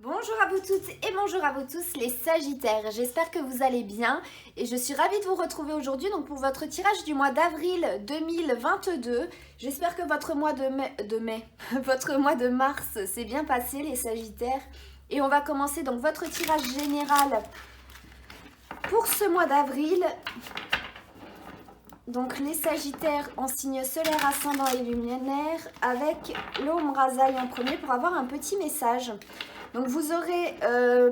Bonjour à vous toutes et bonjour à vous tous les Sagittaires, j'espère que vous allez bien et je suis ravie de vous retrouver aujourd'hui donc pour votre tirage du mois d'avril 2022. J'espère que votre mois votre mois de mars s'est bien passé les Sagittaires et on va commencer donc votre tirage général pour ce mois d'avril. Donc les Sagittaires en signe solaire, ascendant et luminaire avec l'Om Razaï en premier pour avoir un petit message. Donc vous aurez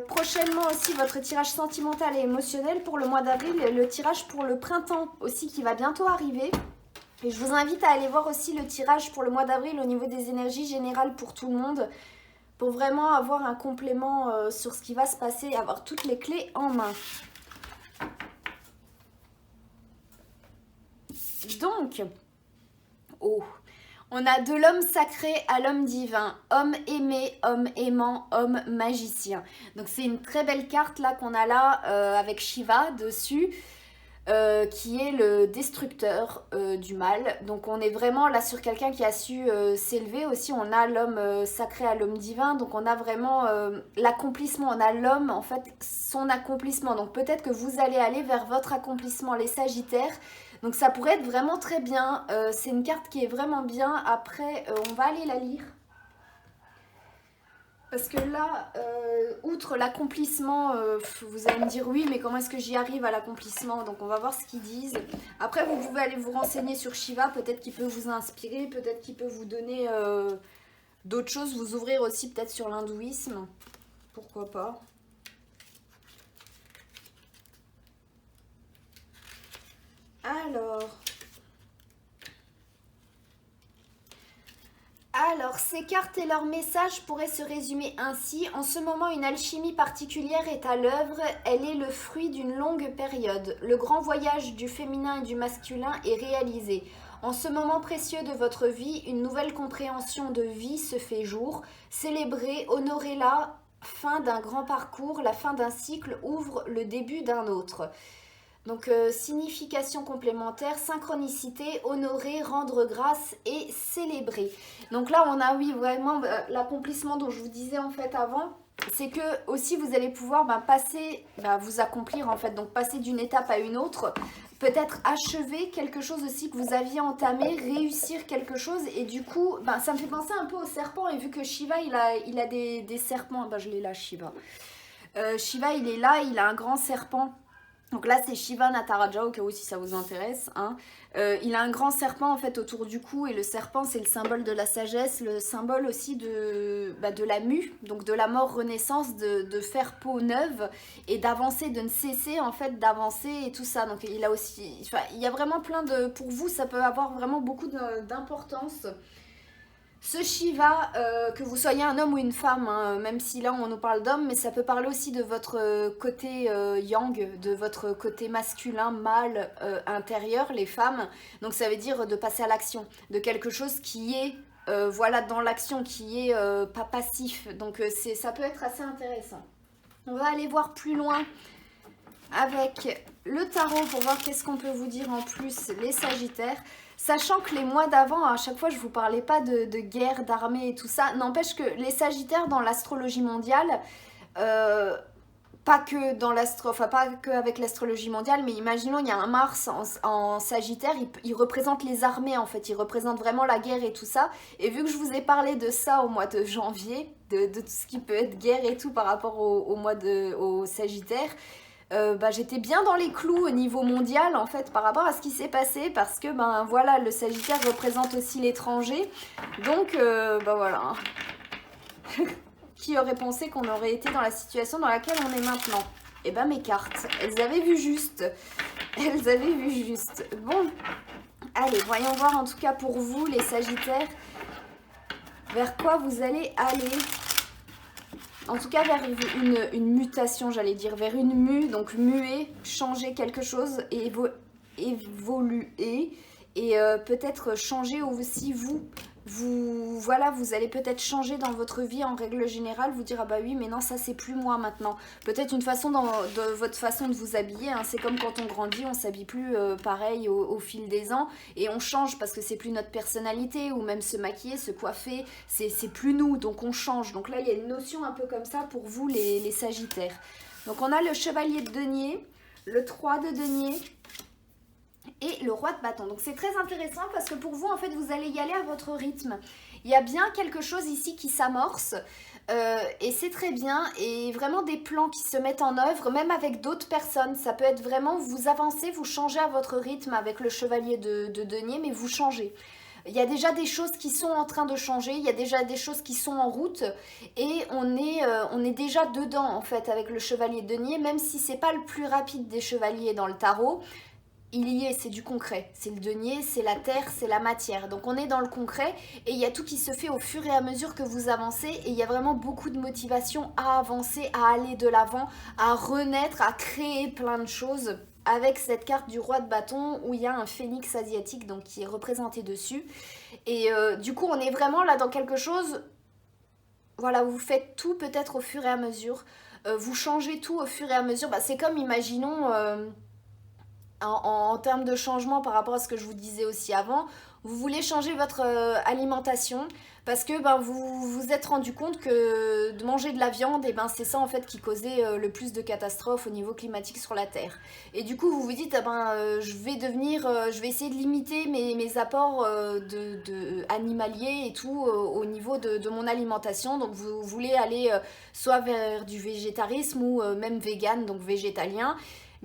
prochainement aussi votre tirage sentimental et émotionnel pour le mois d'avril et le tirage pour le printemps aussi qui va bientôt arriver. Et je vous invite à aller voir aussi le tirage pour le mois d'avril au niveau des énergies générales pour tout le monde pour vraiment avoir un complément sur ce qui va se passer et avoir toutes les clés en main. Donc, on a de l'homme sacré à l'homme divin, homme aimé, homme aimant, homme magicien. Donc c'est une très belle carte là qu'on a là avec Shiva dessus, qui est le destructeur du mal. Donc on est vraiment là sur quelqu'un qui a su s'élever aussi. On a l'homme sacré à l'homme divin, donc on a vraiment l'accomplissement. On a l'homme en fait, son accomplissement. Donc peut-être que vous allez aller vers votre accomplissement les Sagittaires. Donc ça pourrait être vraiment très bien, c'est une carte qui est vraiment bien. Après, on va aller la lire. Parce que là, outre l'accomplissement, vous allez me dire oui, mais comment est-ce que j'y arrive à l'accomplissement? Donc on va voir ce qu'ils disent. Après, vous pouvez aller vous renseigner sur Shiva, peut-être qu'il peut vous inspirer, peut-être qu'il peut vous donner d'autres choses, vous ouvrir aussi peut-être sur l'hindouisme, pourquoi pas. Alors, ces cartes et leurs messages pourraient se résumer ainsi. En ce moment, une alchimie particulière est à l'œuvre. Elle est le fruit d'une longue période. Le grand voyage du féminin et du masculin est réalisé. En ce moment précieux de votre vie, une nouvelle compréhension de vie se fait jour. Célébrez, honorez-la. Fin d'un grand parcours, la fin d'un cycle ouvre le début d'un autre. Donc, signification complémentaire, synchronicité, honorer, rendre grâce et célébrer. Donc là, on a, oui, vraiment l'accomplissement dont je vous disais en fait avant. C'est que aussi vous allez pouvoir passer, vous accomplir en fait, donc passer d'une étape à une autre. Peut-être achever quelque chose aussi que vous aviez entamé, réussir quelque chose. Et du coup, ça me fait penser un peu au serpent. Et vu que Shiva, il a des serpents. Je l'ai là, Shiva. Shiva, il est là, il a un grand serpent. Donc là, c'est Shiva Nataraja, au cas où si ça vous intéresse. Hein. Il a un grand serpent en fait autour du cou et le serpent, c'est le symbole de la sagesse, le symbole aussi de la mue, donc de la mort-renaissance, de faire peau neuve et d'avancer, de ne cesser en fait d'avancer et tout ça. Donc il a aussi, il y a vraiment plein de... Pour vous, ça peut avoir vraiment beaucoup d'importance. Ce Shiva, que vous soyez un homme ou une femme, hein, même si là on nous parle d'homme, mais ça peut parler aussi de votre côté yang, de votre côté masculin, mâle, intérieur, les femmes. Donc ça veut dire de passer à l'action, de quelque chose qui est dans l'action, qui est pas passif. Donc ça peut être assez intéressant. On va aller voir plus loin avec le tarot pour voir qu'est-ce qu'on peut vous dire en plus les Sagittaires. Sachant que les mois d'avant, à chaque fois je vous parlais pas de guerre, d'armée et tout ça, n'empêche que les Sagittaires dans l'astrologie mondiale, pas que avec l'astrologie mondiale, mais imaginons il y a un Mars en Sagittaire, il représente les armées en fait, il représente vraiment la guerre et tout ça. Et vu que je vous ai parlé de ça au mois de janvier, de tout ce qui peut être guerre et tout par rapport au Sagittaire, j'étais bien dans les clous au niveau mondial en fait par rapport à ce qui s'est passé parce que le Sagittaire représente aussi l'étranger, donc voilà. Qui aurait pensé qu'on aurait été dans la situation dans laquelle on est maintenant? Eh ben mes cartes, elles avaient vu juste, Bon, allez, voyons voir en tout cas pour vous les Sagittaires, vers quoi vous allez aller. En tout cas vers une mutation, j'allais dire, vers une mue, donc muer, changer quelque chose, évoluer, et peut-être changer aussi vous, voilà, vous allez peut-être changer dans votre vie en règle générale, vous dire ah bah oui mais non ça c'est plus moi maintenant. Peut-être une façon de votre façon de vous habiller, hein. C'est comme quand on grandit, on s'habille plus pareil au fil des ans et on change parce que c'est plus notre personnalité ou même se maquiller, se coiffer, c'est plus nous donc on change. Donc là il y a une notion un peu comme ça pour vous les Sagittaires. Donc on a le chevalier de denier, le 3 de denier et le roi de bâton. Donc c'est très intéressant parce que pour vous, en fait, vous allez y aller à votre rythme. Il y a bien quelque chose ici qui s'amorce et c'est très bien. Et vraiment des plans qui se mettent en œuvre, même avec d'autres personnes. Ça peut être vraiment, vous avancez, vous changez à votre rythme avec le chevalier de denier, mais vous changez. Il y a déjà des choses qui sont en train de changer, il y a déjà des choses qui sont en route et on est déjà dedans en fait avec le chevalier de denier, même si c'est pas le plus rapide des chevaliers dans le tarot. Il y est, c'est du concret. C'est le denier, c'est la terre, c'est la matière. Donc on est dans le concret et il y a tout qui se fait au fur et à mesure que vous avancez et il y a vraiment beaucoup de motivation à avancer, à aller de l'avant, à renaître, à créer plein de choses avec cette carte du roi de bâton où il y a un phénix asiatique donc qui est représenté dessus. Et du coup on est vraiment là dans quelque chose, voilà, vous faites tout peut-être au fur et à mesure. Vous changez tout au fur et à mesure. Bah, c'est comme, imaginons... en termes de changement par rapport à ce que je vous disais aussi avant, vous voulez changer votre alimentation parce que ben, vous vous êtes rendu compte que de manger de la viande, et ben, c'est ça en fait qui causait le plus de catastrophes au niveau climatique sur la Terre. Et du coup vous vous dites, je vais essayer de limiter mes apports animaliers et tout au niveau de mon alimentation. Donc vous voulez aller soit vers du végétarisme ou même vegan, donc végétalien.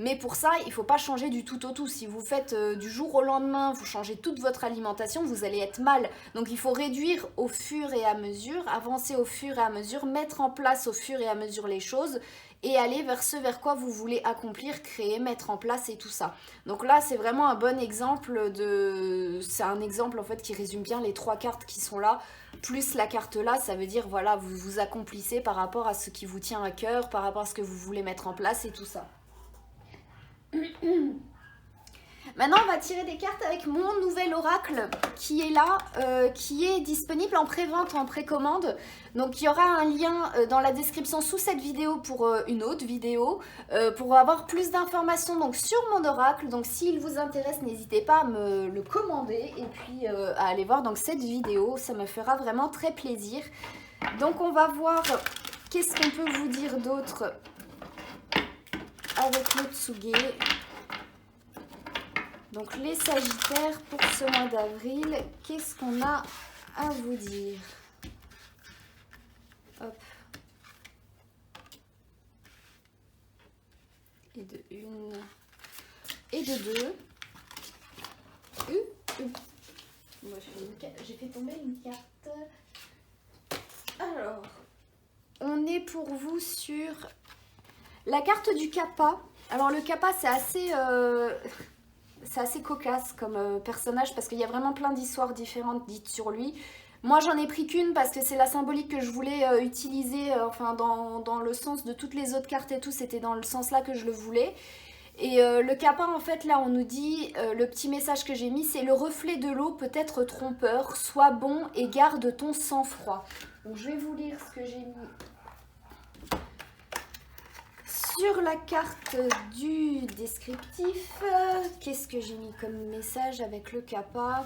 Mais pour ça, il ne faut pas changer du tout au tout. Si vous faites du jour au lendemain, vous changez toute votre alimentation, vous allez être mal. Donc il faut réduire au fur et à mesure, avancer au fur et à mesure, mettre en place au fur et à mesure les choses et aller vers ce vers quoi vous voulez accomplir, créer, mettre en place et tout ça. Donc là, c'est vraiment un bon exemple c'est un exemple en fait qui résume bien les 3 cartes qui sont là. Plus la carte là, ça veut dire voilà, vous vous accomplissez par rapport à ce qui vous tient à cœur, par rapport à ce que vous voulez mettre en place et tout ça. Maintenant on va tirer des cartes avec mon nouvel oracle qui est là, qui est disponible en pré-vente, en précommande. Donc il y aura un lien dans la description sous cette vidéo pour une autre vidéo pour avoir plus d'informations donc sur mon oracle. Donc s'il vous intéresse, n'hésitez pas à me le commander et puis à aller voir donc cette vidéo, ça me fera vraiment très plaisir. Donc on va voir qu'est-ce qu'on peut vous dire d'autre avec le Tsuge. Donc les Sagittaires pour ce mois d'avril, qu'est-ce qu'on a à vous dire? Hop. Et de une. Et de deux. Moi, j'ai fait tomber une carte. Alors, on est pour vous sur la carte du Kappa. Alors le Kappa, c'est assez cocasse comme personnage parce qu'il y a vraiment plein d'histoires différentes dites sur lui. Moi j'en ai pris qu'une parce que c'est la symbolique que je voulais utiliser, enfin dans le sens de toutes les autres cartes et tout, c'était dans le sens là que je le voulais. Et le Kappa en fait là on nous dit, le petit message que j'ai mis, c'est le reflet de l'eau peut être trompeur, sois bon et garde ton sang-froid. Donc je vais vous lire ce que j'ai mis sur la carte du descriptif. Qu'est-ce que j'ai mis comme message avec le Kappa?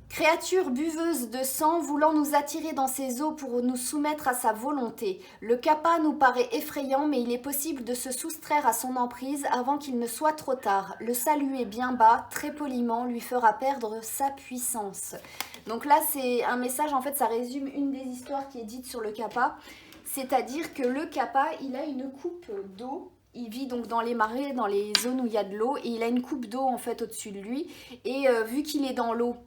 Créature buveuse de sang voulant nous attirer dans ses eaux pour nous soumettre à sa volonté. Le Kappa nous paraît effrayant, mais il est possible de se soustraire à son emprise avant qu'il ne soit trop tard. Le saluer bien bas, très poliment, lui fera perdre sa puissance. Donc là, c'est un message, en fait, ça résume une des histoires qui est dite sur le Kappa. C'est-à-dire que le Kappa, il a une coupe d'eau. Il vit donc dans les marais, dans les zones où il y a de l'eau. Et il a une coupe d'eau, en fait, au-dessus de lui. Et vu qu'il est dans l'eau,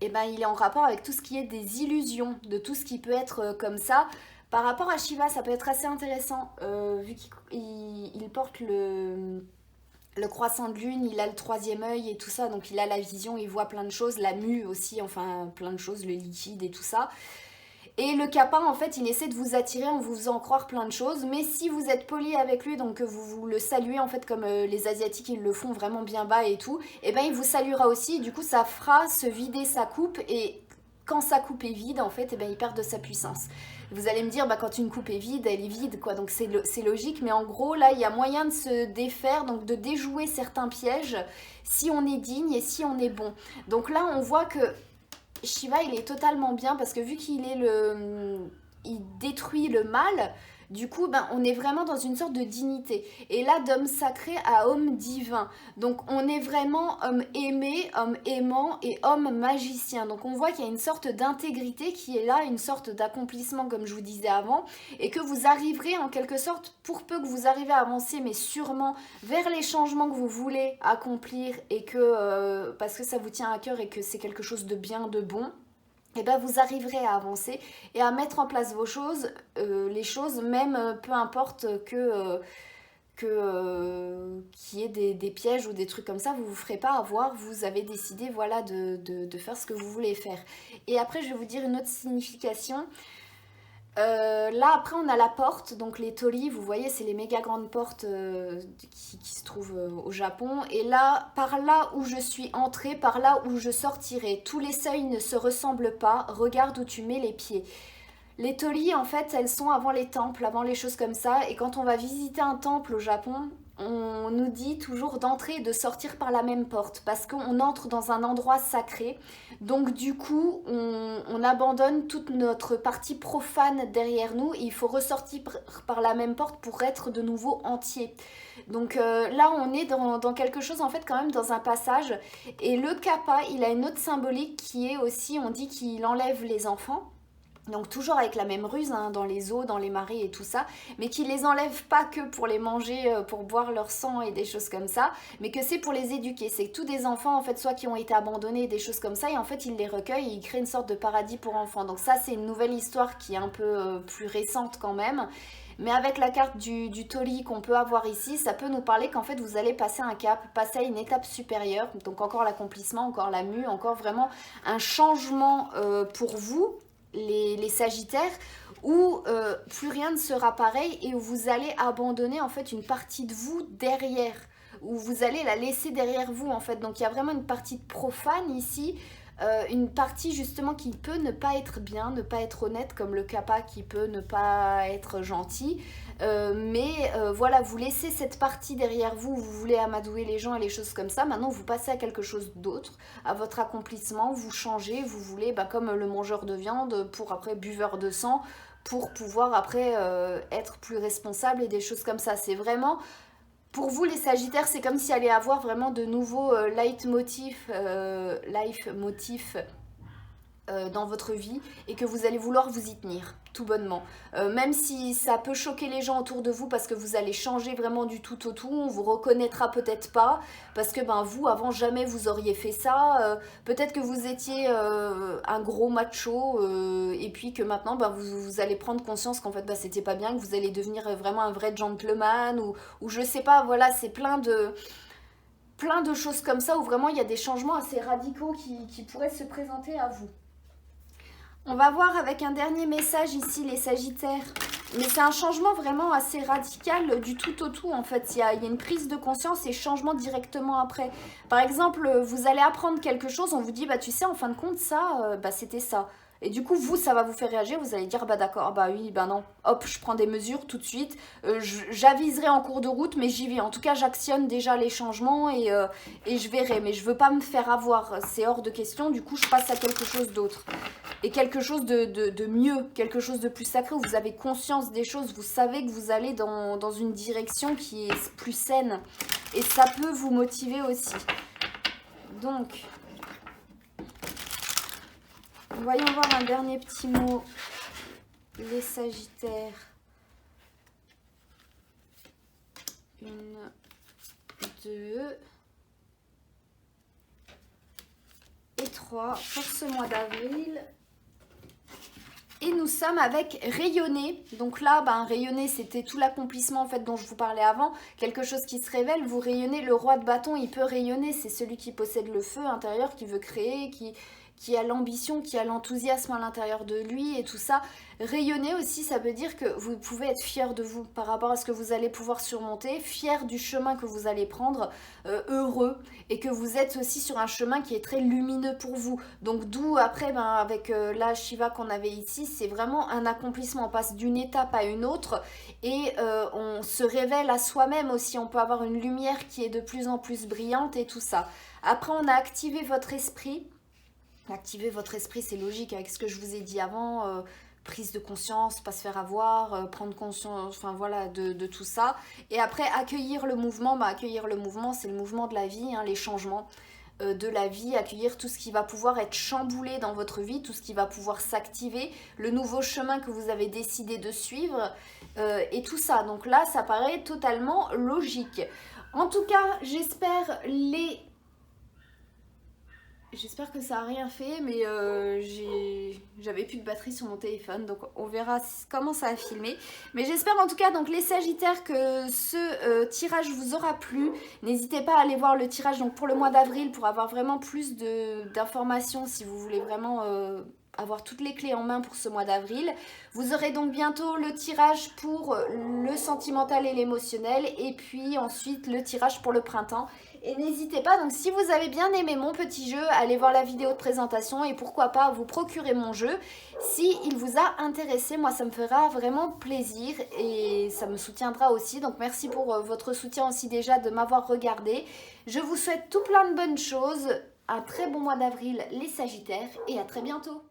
eh ben, il est en rapport avec tout ce qui est des illusions, de tout ce qui peut être comme ça. Par rapport à Shiva, ça peut être assez intéressant, vu qu'il porte le croissant de lune, il a le 3e œil et tout ça, donc il a la vision, il voit plein de choses, la mue aussi, enfin plein de choses, le liquide et tout ça. Et le Kappa, en fait, il essaie de vous attirer en vous faisant croire plein de choses. Mais si vous êtes poli avec lui, donc que vous le saluez, en fait, comme les Asiatiques, ils le font vraiment bien bas et tout, et ben il vous saluera aussi. Du coup, ça fera se vider sa coupe. Et quand sa coupe est vide, en fait, eh ben, il perd de sa puissance. Vous allez me dire, bah, quand une coupe est vide, elle est vide, quoi. Donc c'est logique, mais en gros, là, il y a moyen de se défaire, donc de déjouer certains pièges si on est digne et si on est bon. Donc là, on voit que Shiva, il est totalement bien parce que vu qu'il est il détruit le mal, du coup, ben, on est vraiment dans une sorte de dignité. Et là, d'homme sacré à homme divin. Donc, on est vraiment homme aimé, homme aimant et homme magicien. Donc, on voit qu'il y a une sorte d'intégrité qui est là, une sorte d'accomplissement, comme je vous disais avant, et que vous arriverez en quelque sorte, pour peu que vous arrivez à avancer, mais sûrement vers les changements que vous voulez accomplir et que, parce que ça vous tient à cœur et que c'est quelque chose de bien, de bon. Et ben vous arriverez à avancer et à mettre en place vos choses, les choses, même peu importe qu'il y ait des pièges ou des trucs comme ça, vous ne vous ferez pas avoir, vous avez décidé voilà, de faire ce que vous voulez faire. Et après, je vais vous dire une autre signification. Là après on a la porte, donc les torii, vous voyez c'est les méga grandes portes qui se trouvent au Japon. Et là, par là où je suis entrée, par là où je sortirai, tous les seuils ne se ressemblent pas, regarde où tu mets les pieds. Les torii en fait elles sont avant les temples, avant les choses comme ça. Et quand on va visiter un temple au Japon, on nous dit toujours d'entrer et de sortir par la même porte parce qu'on entre dans un endroit sacré. Donc du coup, on abandonne toute notre partie profane derrière nous et il faut ressortir par la même porte pour être de nouveau entier. Donc là, on est dans quelque chose, en fait, quand même dans un passage. Et le kappa, il a une autre symbolique qui est aussi, on dit qu'il enlève les enfants. Donc toujours avec la même ruse, hein, dans les eaux, dans les marées et tout ça, mais qui les enlève pas que pour les manger, pour boire leur sang et des choses comme ça, mais que c'est pour les éduquer. C'est que tous des enfants, en fait, soit qui ont été abandonnés, des choses comme ça, et en fait, il les recueille et il crée une sorte de paradis pour enfants. Donc ça, c'est une nouvelle histoire qui est un peu plus récente quand même. Mais avec la carte du torii qu'on peut avoir ici, ça peut nous parler qu'en fait, vous allez passer un cap, passer à une étape supérieure. Donc encore l'accomplissement, encore la mue, encore vraiment un changement pour vous, les sagittaires, où plus rien ne sera pareil et où vous allez abandonner en fait une partie de vous derrière, où vous allez la laisser derrière vous en fait. Donc il y a vraiment une partie de profane ici, une partie justement qui peut ne pas être bien, ne pas être honnête, comme le kappa qui peut ne pas être gentil. Voilà, vous laissez cette partie derrière vous, vous voulez amadouer les gens et les choses comme ça. Maintenant, vous passez à quelque chose d'autre, à votre accomplissement, vous changez, vous voulez, comme le mangeur de viande, pour après buveur de sang, pour pouvoir après être plus responsable et des choses comme ça. C'est vraiment... Pour vous les sagittaires, c'est comme s'il allait avoir vraiment de nouveaux leitmotifs, life motifs dans votre vie et que vous allez vouloir vous y tenir, tout bonnement. Même si ça peut choquer les gens autour de vous parce que vous allez changer vraiment du tout au tout, on vous reconnaîtra peut-être pas parce que vous, avant, jamais vous auriez fait ça. Peut-être que vous étiez un gros macho et puis que maintenant, vous allez prendre conscience qu'en fait, c'était pas bien, que vous allez devenir vraiment un vrai gentleman ou je sais pas, voilà, c'est plein de choses comme ça où vraiment il y a des changements assez radicaux qui pourraient se présenter à vous. On va voir avec un dernier message ici les sagittaires. Mais c'est un changement vraiment assez radical du tout au tout en fait. Il y a une prise de conscience et changement directement après. Par exemple, vous allez apprendre quelque chose, on vous dit tu sais en fin de compte ça, c'était ça. Et du coup, vous, ça va vous faire réagir, vous allez dire d'accord, oui, non, hop, je prends des mesures tout de suite, j'aviserai en cours de route, mais j'y vais. En tout cas, j'actionne déjà les changements et je verrai, mais je veux pas me faire avoir, c'est hors de question, du coup, je passe à quelque chose d'autre. Et quelque chose de mieux, quelque chose de plus sacré, où vous avez conscience des choses, vous savez que vous allez dans une direction qui est plus saine. Et ça peut vous motiver aussi. Donc... voyons voir un dernier petit mot, les sagittaires. 1, 2 et 3 pour ce mois d'avril. Et nous sommes avec rayonner. Donc là, rayonner, c'était tout l'accomplissement en fait dont je vous parlais avant. Quelque chose qui se révèle, vous rayonnez. Le roi de bâton, il peut rayonner. C'est celui qui possède le feu intérieur, qui veut créer, qui a l'ambition, qui a l'enthousiasme à l'intérieur de lui et tout ça. Rayonner aussi, ça veut dire que vous pouvez être fier de vous par rapport à ce que vous allez pouvoir surmonter, fier du chemin que vous allez prendre, heureux, et que vous êtes aussi sur un chemin qui est très lumineux pour vous. Donc d'où après, avec la Shiva qu'on avait ici, c'est vraiment un accomplissement. On passe d'une étape à une autre et on se révèle à soi-même aussi. On peut avoir une lumière qui est de plus en plus brillante et tout ça. Après, on a activé votre esprit. Activer votre esprit, c'est logique avec ce que je vous ai dit avant, prise de conscience, pas se faire avoir, prendre conscience, enfin voilà, de tout ça. Et après, accueillir le mouvement, accueillir le mouvement, c'est le mouvement de la vie, hein, les changements de la vie, accueillir tout ce qui va pouvoir être chamboulé dans votre vie, tout ce qui va pouvoir s'activer, le nouveau chemin que vous avez décidé de suivre, et tout ça. Donc là, ça paraît totalement logique. En tout cas, J'espère que ça n'a rien fait, mais j'avais plus de batterie sur mon téléphone, donc on verra comment ça a filmé. Mais j'espère en tout cas, donc les Sagittaires, que ce tirage vous aura plu. N'hésitez pas à aller voir le tirage donc pour le mois d'avril pour avoir vraiment plus d'informations si vous voulez vraiment avoir toutes les clés en main pour ce mois d'avril. Vous aurez donc bientôt le tirage pour le sentimental et l'émotionnel, et puis ensuite le tirage pour le printemps. Et n'hésitez pas, donc si vous avez bien aimé mon petit jeu, allez voir la vidéo de présentation et pourquoi pas vous procurer mon jeu. Si il vous a intéressé, moi ça me fera vraiment plaisir et ça me soutiendra aussi. Donc merci pour votre soutien aussi déjà de m'avoir regardé. Je vous souhaite tout plein de bonnes choses. Un très bon mois d'avril les Sagittaires et à très bientôt.